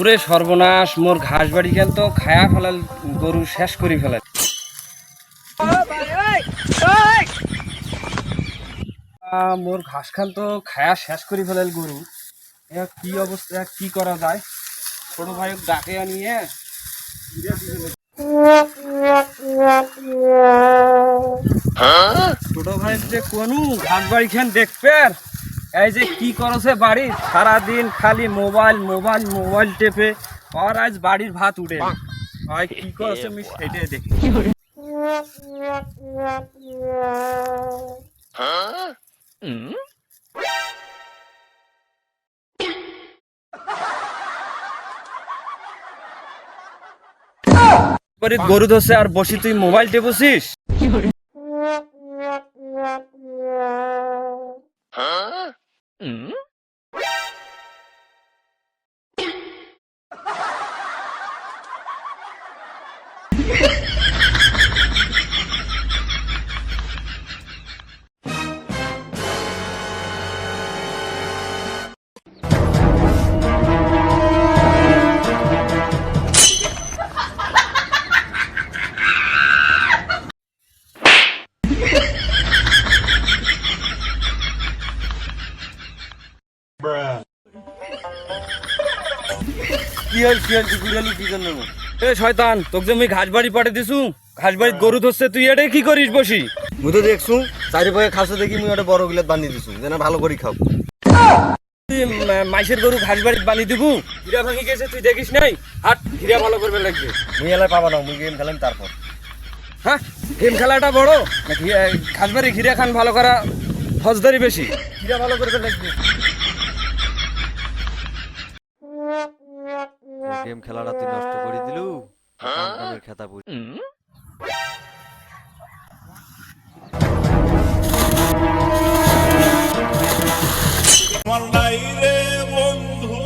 ওরে সর্বনাশ, মোর ঘাস বাড়ি কেন তো খায়া ফেলাল, গরু শেষ করে ফেলাল। মোর ঘাস খান তো খায়া শেষ করে ফেলাল গরু। কি অবস্থা, কি করা যায়? ছোট ভাই ডাকে আনিয়ে ছোট ভাই যে কোনু ঘাস বাড়ি খান দেখবে, এই যে কি করছে বাড়ি, সারাদিন খালি মোবাইল মোবাইল মোবাইল টেপে, আর আজ বাড়ির ভাত উঠে হয় কি করছে আমি সেটাই দেখি। গরু ধরছে আর বসি তুই মোবাইল টেপছিস। কি হল কি হল, ঘুরালি কি জন্য? এ শয়তান, তোকে যে আমি ঘাস বাড়ি পাঠিয়ে দিছু, ঘাস বাড়ি গরু ধরছে, তুই এটাই কি করিস বসি? মুই তো দেখছু চারিপাশে খাসে দেখি মুই ওটা বড় গিলাত বান্ধি দিছু যেন ভালো করে খাও। তুই মাইসের গরু ঘাস বাড়ি বানি দিবু, ঘিরা ভাঙি গেছে তুই দেখিস নাই? হাট, ঘিরা ভালো করবে লাগবে। মুই এলাই পাবা না, মুই গেম খেলাম তারপর। হ্যাঁ, গেম খেলাটা বড় নাকি ঘাস বাড়ি ঘিরা খান ভালো করা ফৌজদারি বেশি? ঘিরা ভালো করবে লাগবে। গেম খেলাটা তুই নষ্ট করে দিলু, কামের খেতা বুঝ। আমার নাই রে বন্ধু,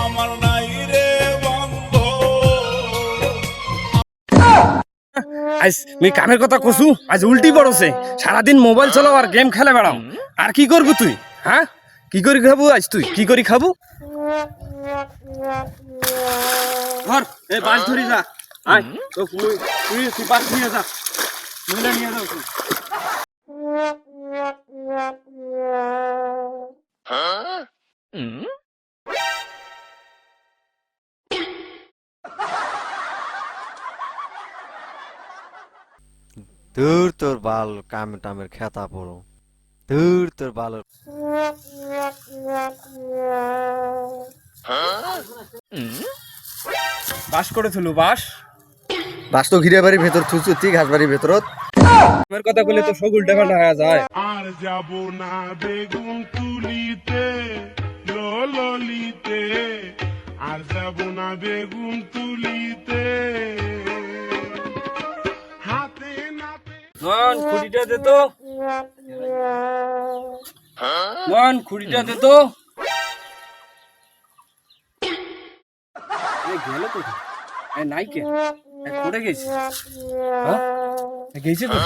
আমার নাই রে বন্ধু। আজ আমি কামের কথা কসু, আজ উল্টি পড়ছে। সারাদিন মোবাইল চালাও আর গেম খেলে বেড়াও, আর কি করবো তুই? হ্যাঁ, কি করে খাবো আজ? তুই কি করে খাবো? ধর, এই বাস ধরি যা, আয় তো তুই বাস নিয়ে যা, মহিলা নিয়ে যাও তুই। দূর তোর বাল কাম টামের খেতা পড়ো, দূর তোর বাল। বাস করে থুলু বাস। বাস তো ঘিরে বাড়ির ভেতর থুচু, তুই ঘাস বাড়ির ভেতরত। আমার কথা বলে তো সব উল্টা পাল্টা হয়ে যায়। আর যাব না বেগুন তুলিতে ললিতে, আর যাব না বেগুন তুলিতে হাতে নাতে। মন খুঁড়িটা দে তো, মন খুঁড়িটা দে তো। গেল কোথায়? নাই কে কোথায় গেছি? হ্যাঁ গেছি তো।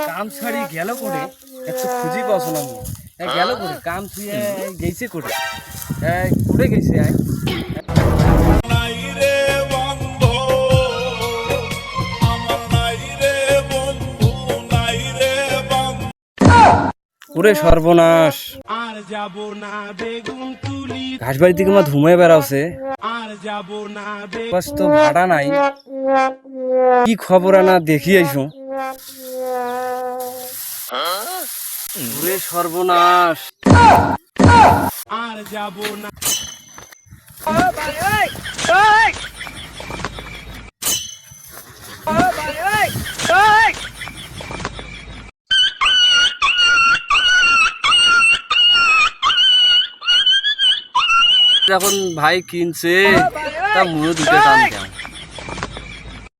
কাম ছাড়ি গেল করে, একটু খুঁজি পাচ্ছ না। গেল করে কাম ছুঁয়ে গেছে করে, করে গেছে। নাই রে বন্ধু, আমার নাই রে বন্ধু, নাই রে বন্ধু। ওরে সর্বনাশ, আর যাব না বেগুন তুলি, ঘাস বাড়ি থেকে আমার ধুমে বেড়াচ্ছে। আর যাব না বাস তো ভাড়া নাই, কি খবর আনা দেখি আইসো। ওরে সর্বনাশ, আর যাব না। যখন ভাই কিনছে তা মুড়ো দুটো টান দেয়।